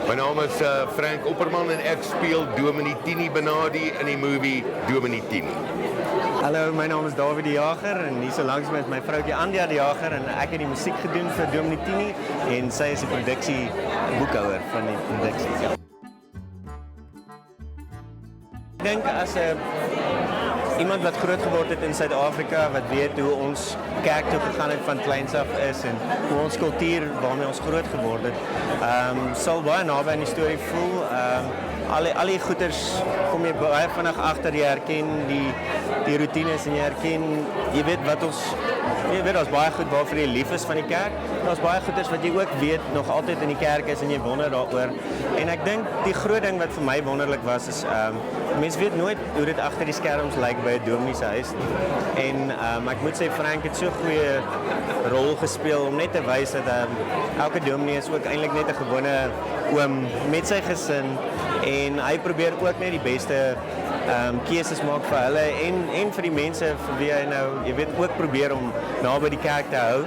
My naam is Frank Opperman en ek speel Dominee Tienie in die movie Dominee Tienie. Hallo, my naam is David die Jager en hier so langs met my vroutjie Andrea die Jager en ek het die musiek gedoen vir Dominee Tienie en sy is die produksie boekhouer van die produksie. Ek dink as iemand wat groot geword het in Suid-Afrika, wat weet hoe ons kerk toe gegaan het van kleins af is en hoe ons kultuur waarmee ons groot geword het, sal baie naby aan die storie voel. Al die goeders kom jy baie vinnig agter, jy herken die routines en jy weet wat ons, jy weet daar's baie goed waarvoor jy lief is van die kerk. Daar's baie goeders wat jy ook weet nog altyd in die kerk is en jy wonder daaroor. En ek dink die groot ding wat vir my wonderlik was is mense weet nooit hoe dit agter die skerms lyk by 'n dominee se huis nie. En ek moet sê Frank het so 'n goeie rol gespeel om net te wys dat elke dominee is ook eintlik net 'n gewone oom met sy gesin en hy probeer ook net die beste keuses maak vir hulle en vir die mense vir wie hy nou, jy weet, ook probeer om naby die kerk te hou.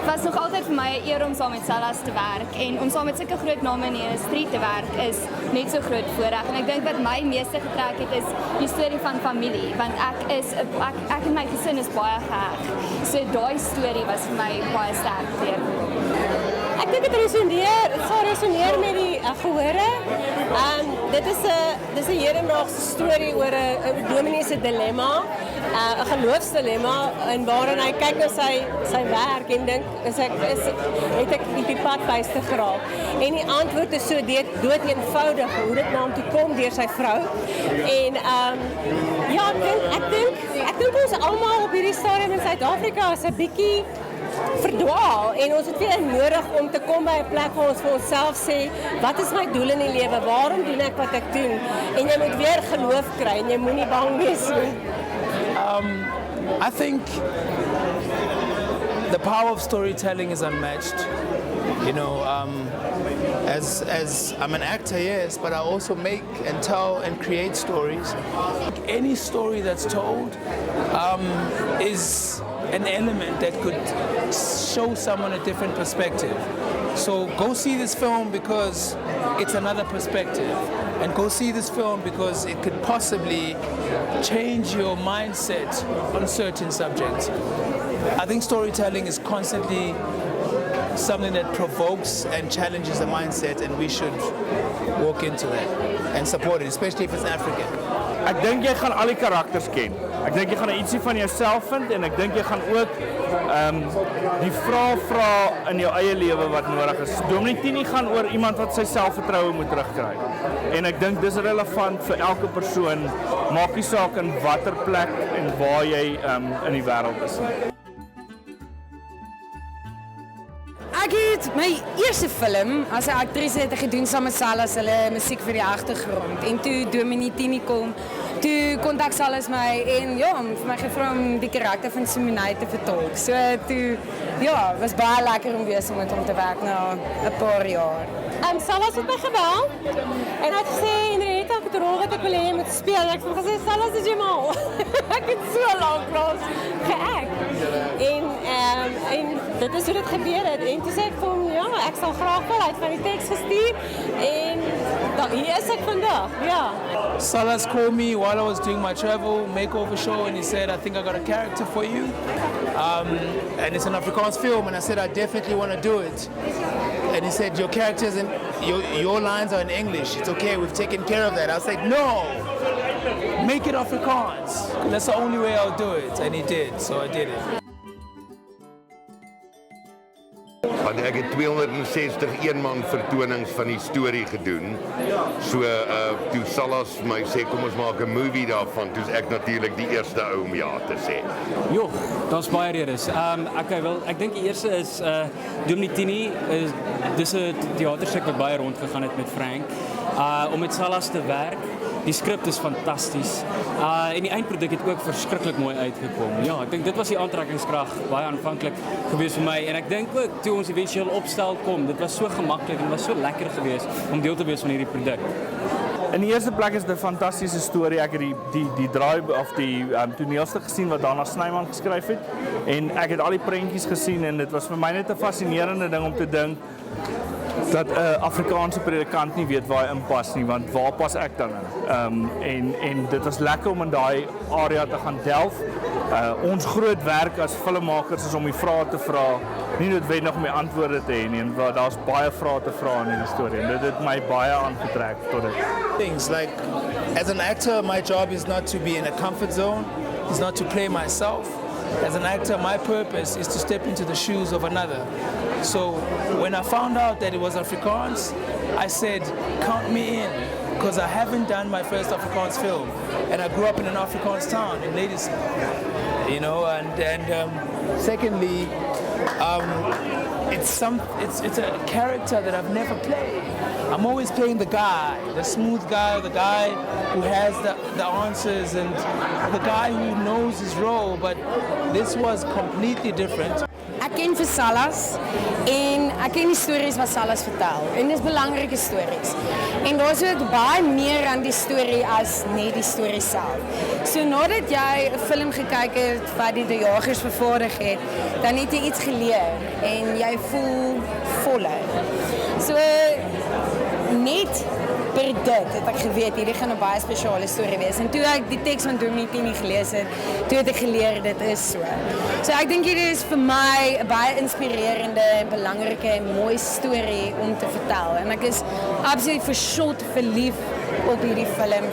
Het was nog altyd vir my 'n eer om saam met Silas te werk en om saam met sulke groot name in die industrie te werk is net so groot voorreg. En ek dink wat my meeste getrek het is die storie van familie, want ek en my gesin is baie geheg. So daai storie was vir my baie sterk weer. Ek dink dit sal resoneer met die gehore. Dit is 'n hedendaagse storie oor 'n dominee se dilemma, 'n geloofsdilemma en waarin hy kyk na sy werk en dink het ek die pad byste geraak. En die antwoord is so dood eenvoudig hoe dit na hom toe kom deur sy vrou. En ja, ek dink ons almal op hierdie stadium in Suid-Afrika is 'n bietjie verdwaal en ons het weer nodig om te kom by 'n plek waar ons vir onsself sê, wat is my doel in die lewe? Waarom doen ek wat ek doen? En jy moet weer geloof kry en jy moenie bang wees nie. I think the power of storytelling is unmatched. You know, as I'm an actor, yes, but I also make and tell and create stories. Any story that's told is an element that could show someone a different perspective. So go see this film because it's another perspective. And go see this film because it could possibly change your mindset on certain subjects. I think storytelling is constantly something that provokes and challenges the mindset, and we should walk into that and support it, especially if it's African. Ek dink jy gaan al die karakters ken. Ek dink jy gaan ietsie van jouself vind en ek dink jy gaan ook die vrae in jou eie lewe wat nodig is. Dominee Tienie gaan oor iemand wat sy selfvertroue moet terugkry. En ek dink dis relevant vir elke persoon, maak nie saak in watter plek en waar jy in die wêreld is. Ek het my eerste film as 'n aktrise het ek gedoen saam met Silas, hulle musiek vir die agtergrond. En toe Dominee Tienie kom, toe kontak Silas my en ja, vir my gevra om die karakter van Simonai te vertolk. So toe ja, was baie lekker om weer met hom te werk na 'n paar jaar. Silas het my gebel en hy het gesê Henrietta, ek het 'n rol wat ek wil hê jy moet speel. Ek het hom gesê Silas, is jy mal? Ek het so lank geact. En dit is hoe dit gebeur het. En toe sê ek vir hom, ja, ek sal graag wel, hy het van die teks gestuur en hier is ek vandag, ja. Silas called me while I was doing my travel makeover show and he said, I think I got a character for you. And it's an Afrikaans film and I said, I definitely want to do it. And he said, your characters and your lines are in English. It's okay, we've taken care of that. I was like, no, make it Afrikaans. That's the only way I'll do it. And he did, so I did it. Want ek het 260 eenman vertonings van die storie gedoen. So toe Silas my sê kom ons maak 'n movie daarvan, toe's ek natuurlik die eerste ou om ja te sê. Jo, daar's baie redes. Ek dink die eerste is Dominee Tienie, dis 'n teaterstuk wat baie rond gegaan het met Frank. Om met Silas te werk. Die skrip is fantasties. En die eindproduk het ook verskriklik mooi uitgekom. Ja, ek dink dit was die aantrekkingskrag baie aanvanklik gewees vir my en ek dink ook toe ons eventueel opstel kom, dit was so gemaklik en was so lekker gewees om deel te wees van hierdie produk. In die eerste plek is dit 'n fantastiese storie. Ek het die draai of die toneelstuk gesien wat Dana Snyman geskryf het en ek het al die prentjies gesien en dit was vir my net 'n fascinerende ding om te dink dat 'n Afrikaanse predikant nie weet waar hy inpas nie, want waar pas ek dan in? En dit was lekker om in daai area te gaan delf. Ons groot werk as filmmakers is om die vrae te vra, nie noodwendig om die antwoorde te hê nie, en daar's baie vrae te vra in die storie, en dit het my baie aangetrek tot dit. Things like, as an actor, my job is not to be in a comfort zone, it's not to play myself. As an actor, my purpose is to step into the shoes of another. So when I found out that it was Afrikaans, I said, count me in, because I haven't done my first Afrikaans film, and I grew up in an Afrikaans town in Ladysmith, you know, and secondly, it's a character that I've never played. I'm always playing the guy, the smooth guy, the guy who has the answers, and the guy who knows his role, but this was completely different. Ek ken vir Salas en ek ken die stories wat Salas vertel en dis belangrike stories. En daar's ook baie meer aan die storie as net die storie self. So nadat jy 'n film gekyk het wat die jagers vervaardig het, dan het jy iets geleer en jy voel voller. So net per dit het ek geweet hierdie gaan 'n baie spesiale storie wees. En toe ek die teks van Dominee Tienie gelees het, toe het ek geleer dit is so. So ek dink hierdie is vir my 'n baie inspirerende en belangrike en mooi storie om te vertel. En ek is absoluut versot verlief op hierdie film.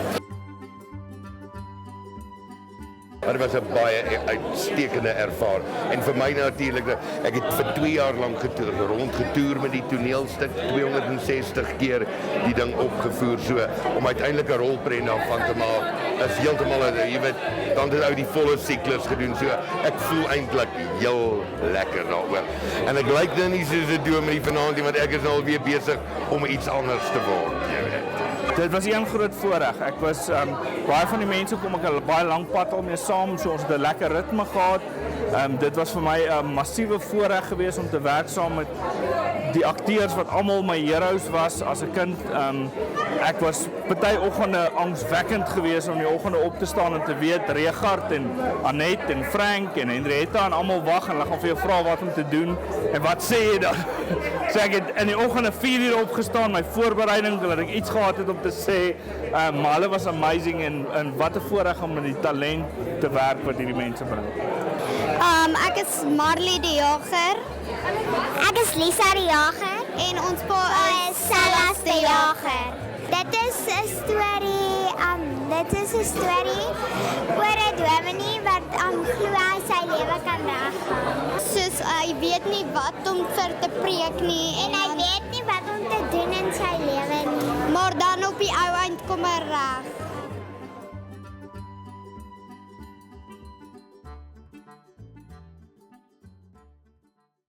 Maar dit was 'n baie uitstekende ervaring. En vir my natuurlik, ek het vir 2 jaar lank rondgetoer met die toneelstuk, 260 keer die ding opgevoer, so om uiteindelik 'n rolprent daarvan te maak, is heeltemal, jy weet, dan het ou die volle siklus gedoen, so ek voel eintlik heel lekker daaroor. En ek lyk nou nie soos 'n dominee vanaand nie, want ek is nou alweer besig om iets anders te word, jy weet. Dit was een groot voorreg. Ek was baie van die mense kom ek 'n baie lank pad al mee saam, so ons het 'n lekker ritme gehad. Dit was vir my 'n massiewe voorreg geweest om te werk saam met die akteurs wat almal my heroes was as 'n kind. Ek was party oggende angswekkend geweest om die oggende op te staan en te weet Regard en Annette en Frank en Henrietta en almal wag en hulle gaan vir jou vra wat om te doen en wat sê jy dan? So ek het in die oggende 4 uur opgestaan, my voorbereiding, dat ek iets gehad het om te sê, maar hulle was amazing en wat 'n voorreg om met die talent te werk wat hierdie mense bring. Ek is Marley die Jager. Ek is Lisa die Jager en ons pa is Salas die Jager. Dit is 'n storie oor 'n dominee wat glo hy sy lewe kan reggaan. Soos hy weet nie wat om vir te preek nie en hy weet nie wat om te doen in sy lewe nie. Maar dan op die ou eind kom hy reg.